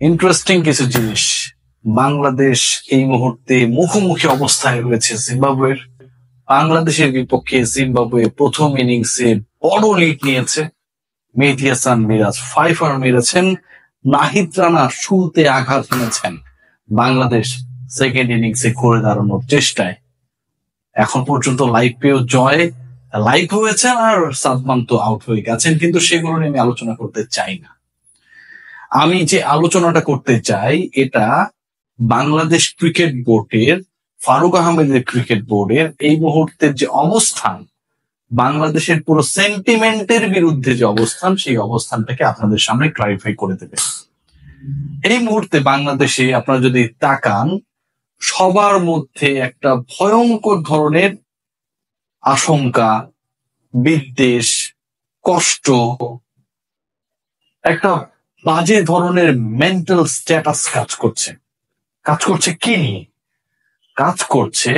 Interesting কিছু জিনিস। বাংলাদেশ এই মুহূর্তে মুখোমুখি অবস্থায় রয়েছে জিম্বাবুয়ের। বাংলাদেশের বিপক্ষে জিম্বাবুয়ে প্রথম ইনিংসে বড় লিড নিয়েছে। মেহেদী হাসান মিরাজ 5 রান মেরেছেন, নাহিদ রানা শুরুতে আঘাত এনেছেন। বাংলাদেশ সেকেন্ড ইনিংসে ঘুরে দাঁড়ানোর চেষ্টায় এখন পর্যন্ত লাইভ পেয়েও জয় লাইভ হয়েছেন, আর সাদমান তো আউট হয়ে গেছেন, কিন্তু সেগুলো নিয়ে আমি আলোচনা করতে চাই না। আমি যে আলোচনাটা করতে চাই এটা বাংলাদেশ ক্রিকেট বোর্ডের, ফারুক আহমেদের ক্রিকেট বোর্ডের এই মুহূর্তের যে অবস্থান, বাংলাদেশের পুরো সেন্টিমেন্টের বিরুদ্ধে যে অবস্থান, সেই অবস্থানটাকে আপনাদের সামনে ক্লারিফাই করে দেবে। এই মুহূর্তে বাংলাদেশে আপনারা যদি তাকান, সবার মধ্যে একটা ভয়ঙ্কর ধরনের আশঙ্কা, বিদ্বেষ, কষ্ট, একটা বাজে ধরনের মেন্টাল স্ট্যাটাস কাজ করছে। কি নিয়ে কাজ করছে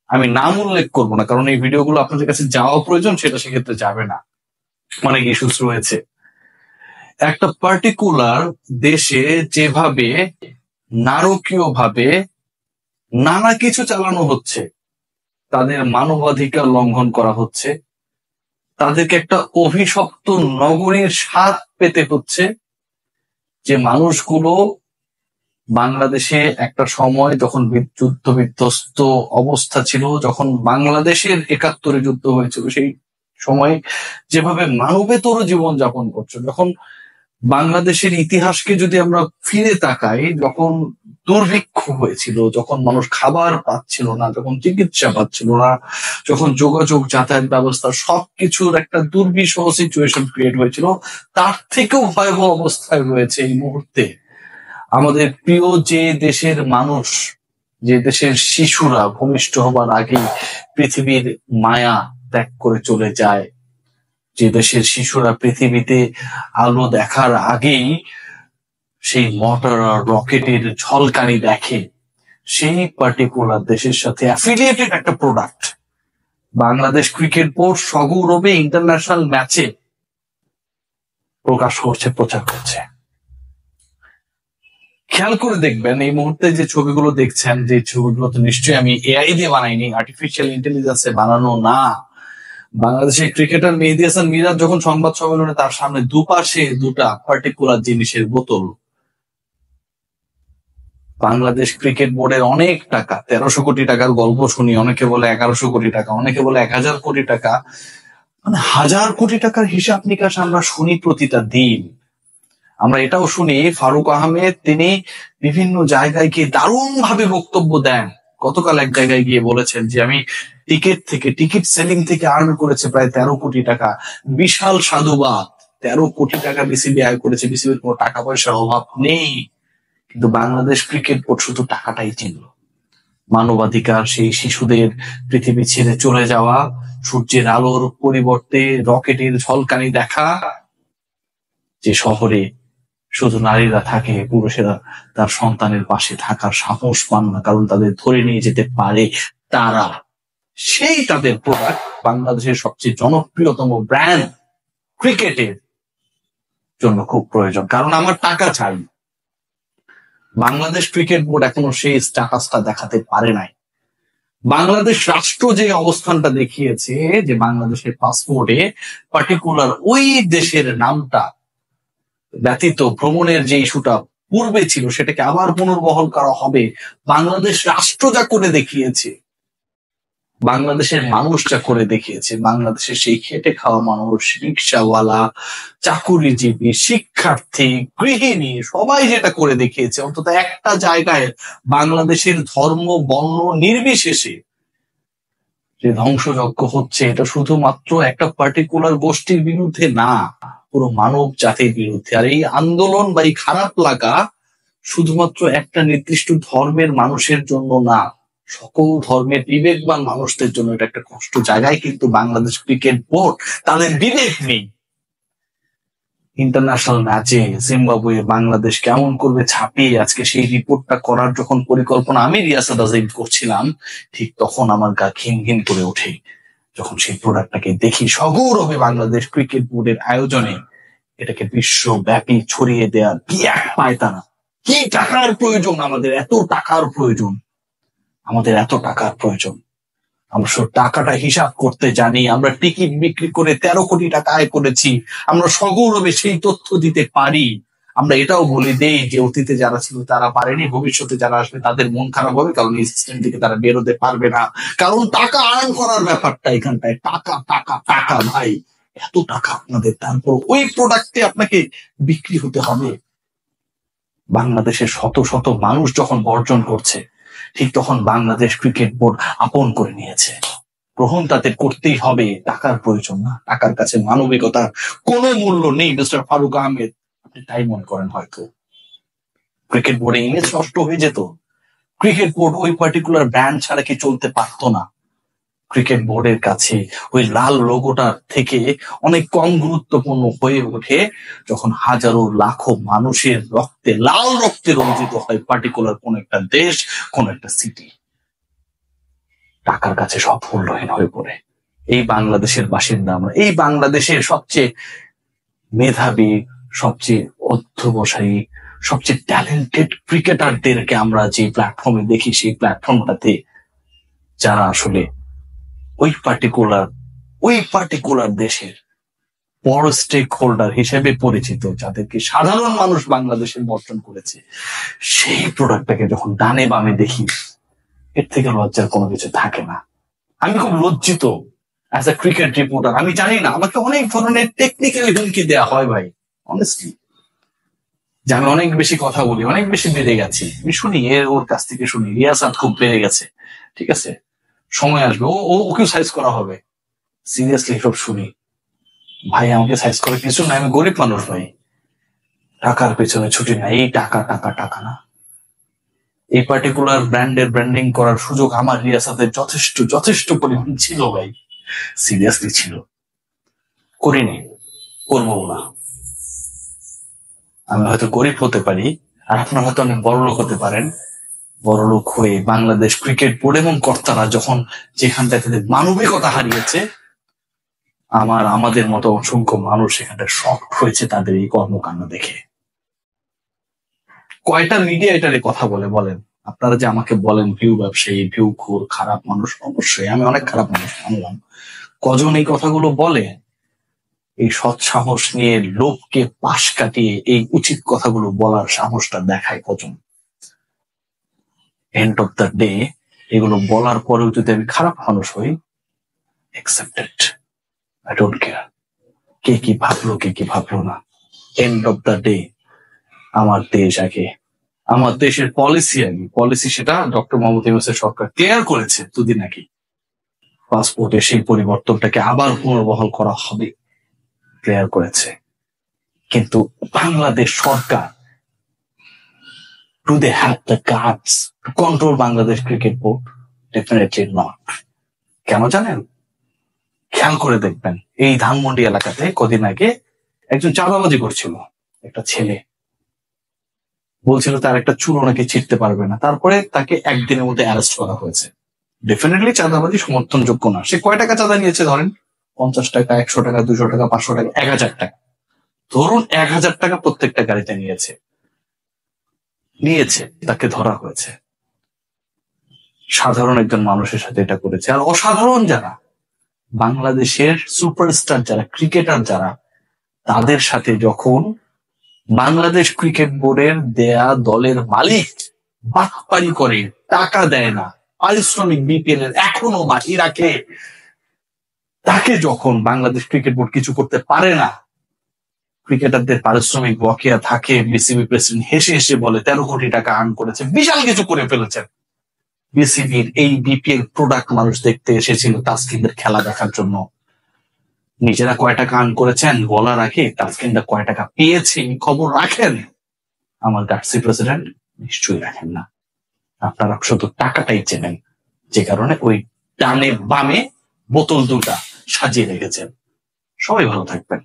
আমি নাম উল্লেখ করবো না, কারণ এই ভিডিওগুলো আপনাদের কাছে যাওয়া প্রয়োজন, সেটা সেক্ষেত্রে যাবে না, অনেক ইস্যুস রয়েছে। একটা পার্টিকুলার দেশে যেভাবে নারকীয় ভাবে নানা কিছু চালানো হচ্ছে, তাদের মানবাধিকার লঙ্ঘন করা হচ্ছে, তাদেরকে একটা অভিশপ্ত নগরীর স্বাদ পেতে হচ্ছে, যে মানুষগুলো বাংলাদেশে একটা সময় যখন যুদ্ধ বিধ্বস্ত অবস্থা ছিল, যখন বাংলাদেশের ৭১ যুদ্ধ হয়েছিল, সেই সময় যেভাবে মানবেতর জীবন যাপন করছে, যখন বাংলাদেশের ইতিহাসকে যদি আমরা ফিরে তাকাই, যখন দুর্ভিক্ষ হয়েছিল, যখন মানুষ খাবার পাচ্ছিল না, যখন চিকিৎসা পাচ্ছিল না, যখন যোগাযোগ যাতায়াত ব্যবস্থা সবকিছুর একটা দুর্বিষহ সিচুয়েশন ক্রিয়েট হয়েছিল, তার থেকেও ভয়াবহ অবস্থায় রয়েছে এই মুহূর্তে আমাদের প্রিয় যে দেশের মানুষ, যে দেশের শিশুরা ভূমিষ্ঠ হবার আগেই পৃথিবীর মায়া ত্যাগ করে চলে যায়, যে দেশের শিশুরা পৃথিবীতে আলো দেখার আগেই সেই মোটর আর রকেটের ঝলকানি দেখে, সেই পার্টিকুলার দেশের সাথে অ্যাফিলিয়েটেড একটা প্রোডাক্ট বাংলাদেশ ক্রিকেট বোর্ড সগৌরবে ইন্টারন্যাশনাল ম্যাচে প্রকাশ করছে, প্রচার করছে। খেয়াল করে দেখবেন এই মুহূর্তে যে ছবিগুলো দেখছেন, যে ছবিগুলো তো নিশ্চয়ই আমি এআই দিয়ে বানাইনি, আর্টিফিশিয়াল ইন্টেলিজেন্সে বানানো না। বাংলাদেশের ক্রিকেটার মেহেদী হাসান মিরাজ যখন সংবাদ সম্মেলনে তার সামনে দুপাশে দুটা পার্টিকুলার জিনিসের বোতল, বাংলাদেশ ক্রিকেট বোর্ডের অনেক টাকা, ১৩০০ কোটি টাকার গল্প শুনি, অনেকে বলে ১১০০ কোটি টাকা, অনেকে বলে ১০০০ কোটি টাকা, মানে ১০০০ কোটি টাকার হিসাব নিকাশ আমরা শুনি প্রতিটা দিন। আমরা এটাও শুনি ফারুক আহমেদ তিনি বিভিন্ন জায়গায় গিয়ে দারুণ ভাবে বক্তব্য দেন। গতকাল এক জায়গায় গিয়ে বলেছেন যে আমি টিকিট সেলিং থেকে আর্ন করেছে প্রায় ১৩ কোটি টাকা। বিশাল সাধুবাদ, ১৩ কোটি টাকা বিসিবি আয় করেছে, বিসিবির কোনো টাকা পয়সার অভাব নেই, কিন্তু বাংলাদেশ ক্রিকেট বোর্ড শুধু টাকাটাই চিনল। মানবাধিকার, সেই শিশুদের পৃথিবী ছেড়ে চলে যাওয়া, সূর্যের আলোর পরিবর্তে রকেটের ঝলকানি দেখা, যে শহরে শুধু নারীরা থাকে, পুরুষেরা তার সন্তানের পাশে থাকার সাহস পান না, কারণ তাদের ধরে নিয়ে যেতে পারে তারা, সেই তাদের প্রোডাক্ট বাংলাদেশের সবচেয়ে জনপ্রিয়তম ব্র্যান্ড ক্রিকেটের জন্য খুব প্রয়োজন। কারণ আমার টাকা চাই, বাংলাদেশ ক্রিকেট বোর্ড এখনো সেই স্ট্যাটাসটা দেখাতে পারে নাই। বাংলাদেশ রাষ্ট্র যে অবস্থানটা দেখিয়েছে, যে বাংলাদেশের পাসপোর্টে পার্টিকুলার ওই দেশের নামটা ব্যতীত ভ্রমণের যে ইস্যুটা পূর্বে ছিল সেটাকে আবার পুনর্বহাল করা হবে, বাংলাদেশ রাষ্ট্র যা করে দেখিয়েছে, বাংলাদেশের মানুষ যা করে দেখিয়েছে, বাংলাদেশের সেই খেটে খাওয়া মানুষ, রিক্সাওয়ালা, চাকুরিজীবী, শিক্ষার্থী, গৃহিণী, সবাই যেটা করে দেখিয়েছে, অন্তত একটা জায়গায় বাংলাদেশের ধর্ম বর্ণ নির্বিশেষে যে ধ্বংসযজ্ঞ হচ্ছে, এটা শুধুমাত্র একটা পার্টিকুলার গোষ্ঠীর বিরুদ্ধে না, পুরো মানব জাতির বিরুদ্ধে। আর এই আন্দোলন বা এই খারাপ লাগা শুধুমাত্র একটা নির্দিষ্ট ধর্মের মানুষের জন্য না, সকল ধর্মের বিবেকবান মানুষদের জন্য এটা একটা কষ্ট জায়গায়। কিন্তু বাংলাদেশ ক্রিকেট বোর্ড তাদের বিবেক নেই। ইন্টারন্যাশনাল ম্যাচে জিম্বাবুয়ে বাংলাদেশ কেমন করবে ছাপিয়ে আজকে সেই রিপোর্টটা করার যখন পরিকল্পনা আমি রিয়াসাত আজিম করছিলাম, ঠিক তখন আমার গা ঘিন ঘিন করে ওঠে যখন সেই প্রোডাক্টটাকে দেখি সগৌরবে বাংলাদেশ ক্রিকেট বোর্ডের আয়োজনে এটাকে বিশ্বব্যাপী ছড়িয়ে দেওয়ার কি এক পায়তারা। কি টাকার প্রয়োজন আমাদের, এত টাকার প্রয়োজন, আমাদের এত টাকার প্রয়োজন। আমরা সব টাকাটা হিসাব করতে জানি, আমরা টিকিট বিক্রি করে 13 কোটি টাকা আয় করেছি, আমরা সগৌরবে সেই তথ্য দিতে পারি। আমরা এটাও বলে দেই যে অতীতে যারা ছিল তারা পারেনি, ভবিষ্যতে যারা আসবে তাদের মন খারাপ হবে, কারণ এই সিস্টেম থেকে তারা বেরোতে পারবে না। কারণ টাকা আর্ন করার ব্যাপারটা এখানটায়, টাকা টাকা টাকা ভাই, এত টাকা আপনাদের, তারপর ওই প্রোডাক্টে আপনাকে বিক্রি হতে হবে। বাংলাদেশের শত শত মানুষ যখন বর্জন করছে, ঠিক তখন বাংলাদেশ ক্রিকেট বোর্ড আপন করে নিয়েছে। গ্রহণ তাদের করতেই হবে, টাকার প্রয়োজন না, টাকার কাছে মানবিকতার কোনো মূল্য নেই। মিস্টার ফারুক আহমেদ, আপনি তাই মনে করেন হয়তো। ক্রিকেট বোর্ডে ইমেজ নষ্ট হয়ে যেত, ক্রিকেট বোর্ড ওই পার্টিকুলার ব্র্যান্ড ছাড়া কি চলতে পারতো না। ক্রিকেট বোর্ডের কাছে ওই লাল লোগোটার থেকে অনেক কম গুরুত্বপূর্ণ হয়ে ওঠে যখন হাজারো লাখো মানুষের রক্তে, লাল রক্তে রঞ্জিত হয় পার্টিকুলার কোন একটা দেশ, কোন একটা সিটি। টাকার কাছে সব মূল্যহীন হয়ে পড়ে। এই বাংলাদেশের বাসিন্দা আমরা, এই বাংলাদেশের সবচেয়ে মেধাবী, সবচেয়ে অধ্যবসায়ী, সবচেয়ে ট্যালেন্টেড ক্রিকেটারদেরকে আমরা যে প্ল্যাটফর্মে দেখি, সেই প্ল্যাটফর্মটাতে যারা আসলে ওই পার্টিকুলার দেশের বড় স্টেক হোল্ডার হিসেবে পরিচিত, যাদেরকে সাধারণ মানুষ বাংলাদেশের বর্জন করেছে, সেই প্রোডাক্টটাকে যখন ডানে বামে দেখি, এর থেকে লজ্জার কোনো কিছু থাকে না। আমি খুব লজ্জিত অ্যাজ এ ক্রিকেট রিপোর্টার। আমি জানি না, আমাকে অনেক ধরনের টেকনিক্যালি হুমকি দেওয়া হয় ভাই, অনেস্টলি, যে আমি অনেক বেশি কথা বলি, অনেক বেশি বেড়ে গেছি। আমি শুনি, ওর কাছ থেকে শুনি রিয়াসাত খুব বেড়ে গেছে, ঠিক আছে, সময় আসবে ওকেও সাইজ করা হবে। সিরিয়াসলি সব শুনি ভাই, আমাকে সাইজ করে কিছু না, আমি গরিব মানুষ ভাই, টাকার পেছনে ছুটি না। এই টাকা টাকা টাকা না, এই পার্টিকুলার ব্র্যান্ডের ব্র্যান্ডিং করার সুযোগ আমার রিয়াসাতের যথেষ্ট পরিমাণ ছিল ভাই, সিরিয়াসলি ছিল, করিনি, করবো না। আমি হয়তো গরিব হতে পারি, আর আপনার হয়তো অনেক বড়লোক হতে পারেন। বড়লোক হয়ে বাংলাদেশ ক্রিকেট বোর্ড এবং কর্তারা যখন যেখানটায় তাদের মানবিকতা হারিয়েছে, আমাদের মতো অসংখ্য মানুষ সেখানটা শক হয়েছে তাদের এই কর্মকাণ্ড দেখে। কয়টা মিডিয়া এটারে কথা বলেন? আপনারা যে আমাকে বলেন ভিউ ব্যবসায়ী, ভিউ খোর, খারাপ মানুষ, অবশ্যই আমি অনেক খারাপ মানুষ মানলাম। কজন এই কথাগুলো বলে? এই সৎ সাহস নিয়ে লোককে পাশ কাটিয়ে এই উচিত কথাগুলো বলার সাহসটা দেখায় কজন? এন্ড অফ দ্য ডে এগুলো বলার পরেও যদি আমি খারাপ মানুষ হই, অ্যাকসেপ্টেড, আই ডোন্ট কেয়ার কে কি ভাবলো কে কি ভাবলো না। এন্ড অফ দ্য ডে আমার দেশ আগে, আমার দেশের পলিসি সেটা ডক্টর মোহাম্মদ ইউনূসের সরকার ক্লিয়ার করেছে দুদিন আগে। পাসপোর্টে সেই পরিবর্তনটাকে আবার পুনর্বহাল করা হবে, ক্লিয়ার করেছে। কিন্তু বাংলাদেশ সরকার, do they have the guts to control Bangladesh cricket board? Definitely not. কেন জানেন? খেয়াল করে দেখবেন, এই ধানমন্ডি এলাকাতে কদিন আগে একজন চাঁদাবাজি করছিল, একটা ছেলে বলছিল তার একটা চুলও নাকি ছিটতে পারবে না, তারপরে তাকে একদিনের মধ্যে অ্যারেস্ট করা হয়েছে। ডেফিনেটলি চাঁদাবাজি সমর্থনযোগ্য না। সে কয় টাকা চাঁদা নিয়েছে ধরেন? 50 টাকা, 100 টাকা, 200 টাকা, 500 টাকা, 1000 টাকা, ধরুন 1000 টাকা প্রত্যেকটা গাড়িতে নিয়েছে, তাকে ধরা হয়েছে। সাধারণ একজন মানুষের সাথে এটা করেছে। আর অসাধারণ যারা বাংলাদেশের সুপারস্টার, যারা ক্রিকেটার, যারা তাদের সাথে যখন বাংলাদেশ ক্রিকেট বোর্ডের দেয়া দলের মালিক বাটপারি করে, টাকা দেয় না, পারিশ্রমিক বিপিএল এর এখনো বাকি রাখে, তাকে যখন বাংলাদেশ ক্রিকেট বোর্ড কিছু করতে পারে না, ক্রিকেটারদের পারিশ্রমিক বকেয়া থাকে, বিসিবি প্রেসিডেন্ট হেসে হেসে বলে 13 কোটি টাকা আর্ন করেছে, বিশাল কিছু করে ফেলেছেন। বিসিবির এই বিপিএল প্রোডাক্ট মানুষ দেখতে এসেছিল তাসকিনদের খেলা দেখার জন্য। নিজেরা কয় টাকা আর্ন করেছেন বলার আগে তাসকিনরা কয় টাকা পেয়েছে খবর রাখেন? আমার গার্সি প্রেসিডেন্ট নিশ্চয়ই রাখেন না। আপনারা শুধু টাকাটাই চেনেন, যে কারণে ওই ডানে বামে বোতল দুটা সাজিয়ে রেখেছেন। সবাই ভালো থাকবেন।